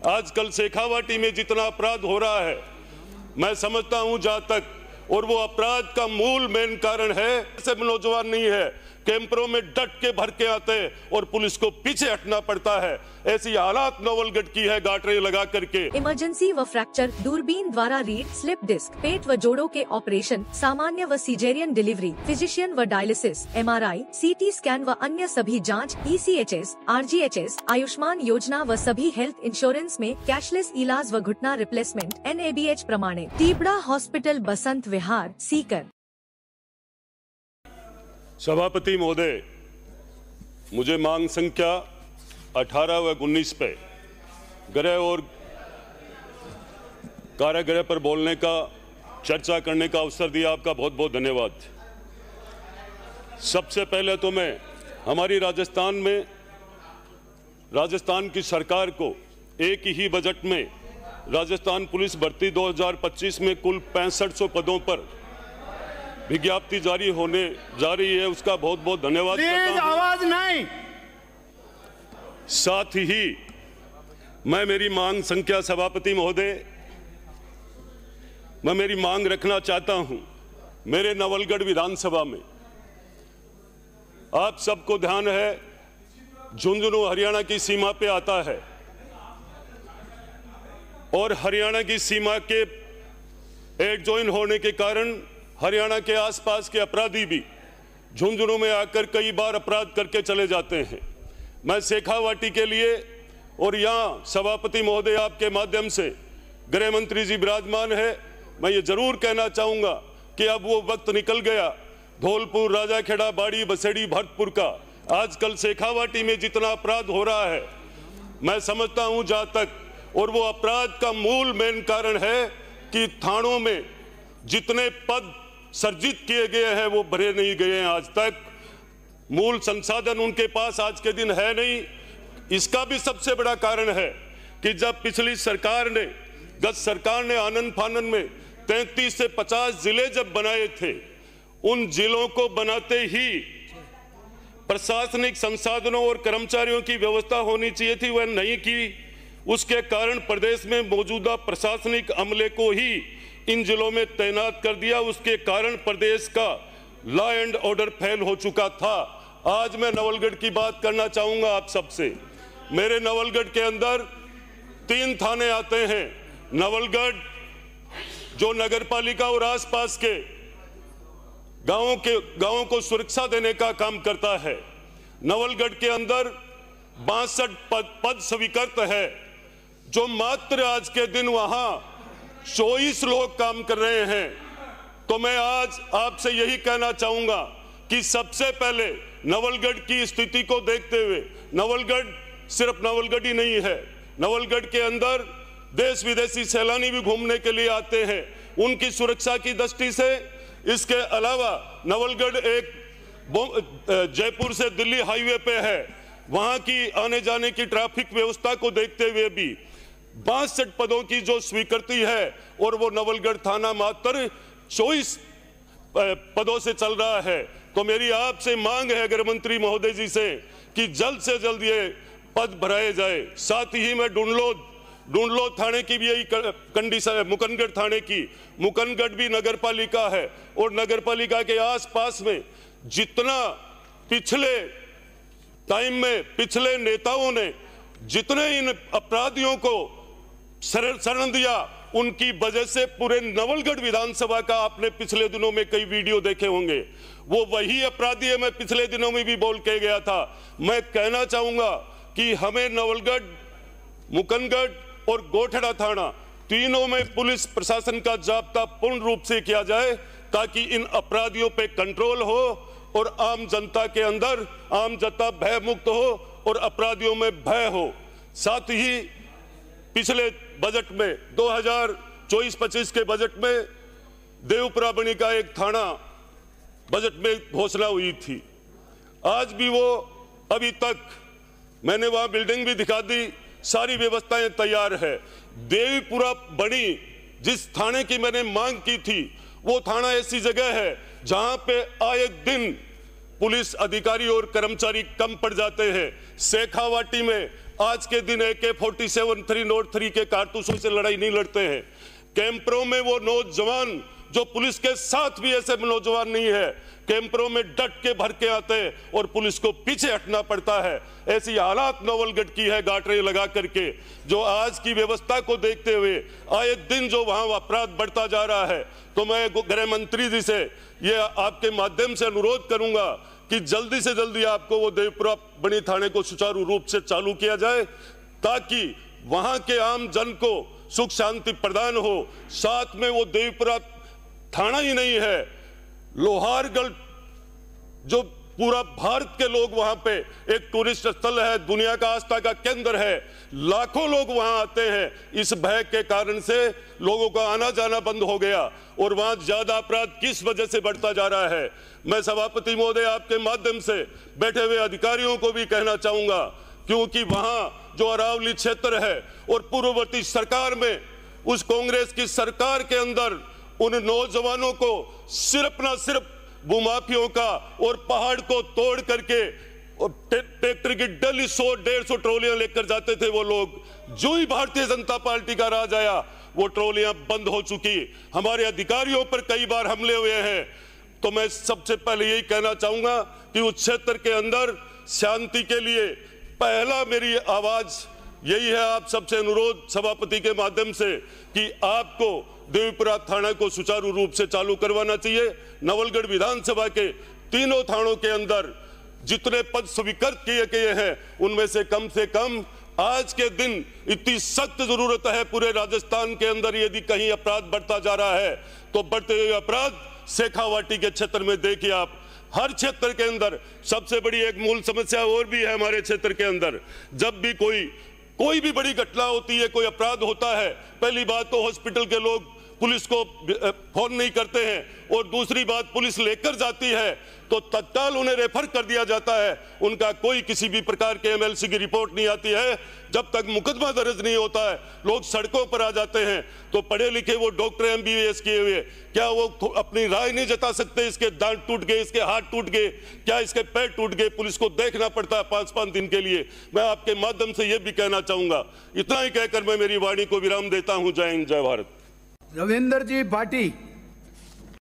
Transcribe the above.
आजकल शेखावाटी में जितना अपराध हो रहा है, मैं समझता हूं जहां तक, और वो अपराध का मूल मेन कारण है ऐसे नौजवान नहीं है, कैंपरों में डट के भर के आते हैं और पुलिस को पीछे हटना पड़ता है। ऐसी हालात नवलगढ़ की है, गाटरे लगा करके। इमरजेंसी व फ्रैक्चर, दूरबीन द्वारा रीढ़, स्लिप डिस्क, पेट व जोड़ों के ऑपरेशन, सामान्य व सीजेरियन डिलीवरी, फिजिशियन व डायलिसिस, MRI, CT स्कैन व अन्य सभी जांच, ECHS, RGHS, आयुष्मान योजना व सभी हेल्थ इंश्योरेंस में कैशलेस इलाज व घुटना रिप्लेसमेंट NABH प्रमाणित। टीबड़ा हॉस्पिटल, बसंत विहार, सीकर। सभापति महोदय, मुझे मांग संख्या 18 व 19 पे गृह और कारागृह पर बोलने का, चर्चा करने का अवसर दिया, आपका बहुत बहुत धन्यवाद। सबसे पहले तो मैं हमारी राजस्थान की सरकार को एक ही बजट में राजस्थान पुलिस भर्ती 2025 में कुल 6500 पदों पर विज्ञप्ति जारी होने जा रही है, उसका बहुत बहुत धन्यवाद करता हूं। आवाज नहीं। साथ ही मैं मेरी मांग संख्या, सभापति महोदय, मैं मेरी मांग रखना चाहता हूं। मेरे नवलगढ़ विधानसभा में आप सबको ध्यान है, झुंझुनू हरियाणा की सीमा पे आता है और हरियाणा की सीमा के एड ज्वाइन होने के कारण हरियाणा के आसपास के अपराधी भी झुंझुनू में आकर कई बार अपराध करके चले जाते हैं। मैं शेखावाटी के लिए, और यहाँ सभापति महोदय आपके माध्यम से गृह मंत्री जी विराजमान है, मैं ये जरूर कहना चाहूंगा कि अब वो वक्त निकल गया धौलपुर, राजाखेड़ा, बाड़ी, बसेड़ी, भरतपुर का। आजकल शेखावाटी में जितना अपराध हो रहा है, मैं समझता हूं जहां तक, और वो अपराध का मूल मेन कारण है कि थानों में जितने पद सर्जित किए गए हैं वो भरे नहीं गए हैं आज तक। मूल संसाधन उनके पास आज के दिन है नहीं। इसका भी सबसे बड़ा कारण है कि जब पिछली सरकार ने, गत सरकार ने आनंद फानन में 33 से 50 जिले जब बनाए थे, उन जिलों को बनाते ही प्रशासनिक संसाधनों और कर्मचारियों की व्यवस्था होनी चाहिए थी, वह नहीं की। उसके कारण प्रदेश में मौजूदा प्रशासनिक अमले को ही इन जिलों में तैनात कर दिया। उसके कारण प्रदेश का लॉ एंड ऑर्डर फेल हो चुका था। आज मैं नवलगढ़ की बात करना चाहूंगा आप सबसे। मेरे नवलगढ़ के अंदर 3 थाने आते हैं। नवलगढ़ जो नगरपालिका और आसपास के गांवों को सुरक्षा देने का काम करता है। नवलगढ़ के अंदर 62 पद स्वीकृत है, जो मात्र आज के दिन वहां 24 लोग काम कर रहे हैं। तो मैं आज आपसे यही कहना चाहूंगा कि सबसे पहले नवलगढ़ की स्थिति को देखते हुए, नवलगढ़ सिर्फ नवलगढ़ ही नहीं है, नवलगढ़ के अंदर देश विदेशी सैलानी भी घूमने के लिए आते हैं, उनकी सुरक्षा की दृष्टि से। इसके अलावा नवलगढ़ एक जयपुर से दिल्ली हाईवे पे है, वहां की आने जाने की ट्रैफिक व्यवस्था को देखते हुए भी 62 पदों की जो स्वीकृति है, और वो नवलगढ़ थाना मात्र 24 पदों से चल रहा है। तो मेरी आपसे मांग है गृह मंत्री महोदय जी से कि जल्द से जल्द ये पद भराए जाए। साथ ही मैं ढूंढलो थाने की भी यही कंडीशन है, मुकनगढ़ थाने की। मुकनगढ़ भी नगरपालिका है, और नगरपालिका के आसपास में जितना पिछले टाइम में पिछले नेताओं ने जितने इन अपराधियों को शरण दिया, उनकी वजह से पूरे नवलगढ़ विधानसभा का आपने पिछले दिनों में कई वीडियो देखे होंगे। वो वही अपराधी है, मैं पिछले दिनों में भी बोल के गया था। मैं कहना चाहूंगा कि हमें नवलगढ़, मुकनगढ़ और गोठड़ा थाना तीनों में पुलिस प्रशासन का जाब्ता पूर्ण रूप से किया जाए, ताकि इन अपराधियों पे कंट्रोल हो और आम जनता के अंदर, आम जनता भय मुक्त हो और अपराधियों में भय हो। साथ ही पिछले बजट में 2024-25 के बजट में देवपुरा बनी का एक थाना बजट में घोषणा हुई थी। आज भी वो, अभी तक मैंने वहां बिल्डिंग भी दिखा दी, सारी व्यवस्थाएं तैयार है। देवीपुरा बनी जिस थाने की मैंने मांग की थी, वो थाना ऐसी जगह है जहां पे आए दिन पुलिस अधिकारी और कर्मचारी कम पड़ जाते हैं। शेखावाटी में आज के दिन AK-47 303 के कारतूसों से लड़ाई नहीं लड़ते हैं। कैंपरों में वो नौजवान जो पुलिस के साथ भी ऐसे नौजवान नहीं है, कैंपरों में डट के भर के आते हैं और पुलिस को पीछे हटना पड़ता है। ऐसी हालात नवलगढ़ की है गाटरे लगा करके, जो आज की व्यवस्था को देखते हुए आए दिन जो वहां अपराध बढ़ता जा रहा है। तो मैं गृह मंत्री जी से ये आपके माध्यम से अनुरोध करूंगा कि जल्दी से जल्दी आपको वो देवपुरा बनी थाने को सुचारू रूप से चालू किया जाए, ताकि वहां के आम जन को सुख शांति प्रदान हो। साथ में वो देवपुरा थाना ही नहीं है, लोहारगढ़ जो पूरा भारत के लोग वहां पे एक टूरिस्ट स्थल है, दुनिया का आस्था का केंद्र है, लाखों लोग वहां आते हैं। इस भय के कारण से लोगों का आना जाना बंद हो गया और वहां ज्यादा अपराध किस वजह से बढ़ता जा रहा है। मैं सभापति महोदय आपके माध्यम से बैठे हुए अधिकारियों को भी कहना चाहूंगा, क्योंकि वहां जो अरावली क्षेत्र है और पूर्ववर्ती सरकार में उस कांग्रेस की सरकार के अंदर उन नौजवानों को सिर्फ ना सिर्फ भूमाफियों का और पहाड़ को तोड़ करके ट्रैक्टर की डेली 100-150 ट्रॉलियां लेकर जाते थे वो लोग। जो ही भारतीय जनता पार्टी का राज आया वो ट्रॉलियां बंद हो चुकी। हमारे अधिकारियों पर कई बार हमले हुए हैं। तो मैं सबसे पहले यही कहना चाहूंगा कि उस क्षेत्र के अंदर शांति के लिए पहला मेरी आवाज यही है, आप सबसे अनुरोध सभापति के माध्यम से, कि आपको देवपुरा थाना को सुचारू रूप से चालू करवाना चाहिए। नवलगढ़ विधानसभा के तीनों थानों के अंदर जितने पद स्वीकृत किए गए हैं उनमें से कम आज के दिन इतनी सख्त जरूरत है पूरे राजस्थान के अंदर। यदि कहीं अपराध बढ़ता जा रहा है तो बढ़ते हुए अपराध शेखावाटी के क्षेत्र में देखिए आप, हर क्षेत्र के अंदर सबसे बड़ी एक मूल समस्या और भी है हमारे क्षेत्र के अंदर। जब भी कोई भी बड़ी घटना होती है, कोई अपराध होता है, पहली बात तो हॉस्पिटल के लोग पुलिस को फोन नहीं करते हैं, और दूसरी बात पुलिस लेकर जाती है तो तत्काल उन्हें रेफर कर दिया जाता है। उनका कोई किसी भी प्रकार के MLC की रिपोर्ट नहीं आती है। जब तक मुकदमा दर्ज नहीं होता है लोग सड़कों पर आ जाते हैं। तो पढ़े लिखे वो डॉक्टर MBBS किए हुए, क्या वो अपनी राय नहीं जता सकते? इसके दांत टूट गए, इसके हाथ टूट गए, क्या इसके पैर टूट गए, पुलिस को देखना पड़ता है 5-5 दिन के लिए। मैं आपके माध्यम से ये भी कहना चाहूंगा। इतना ही कहकर मैं मेरी वाणी को विराम देता हूं। जय हिंद, जय भारत। रविंदर जी भाटी।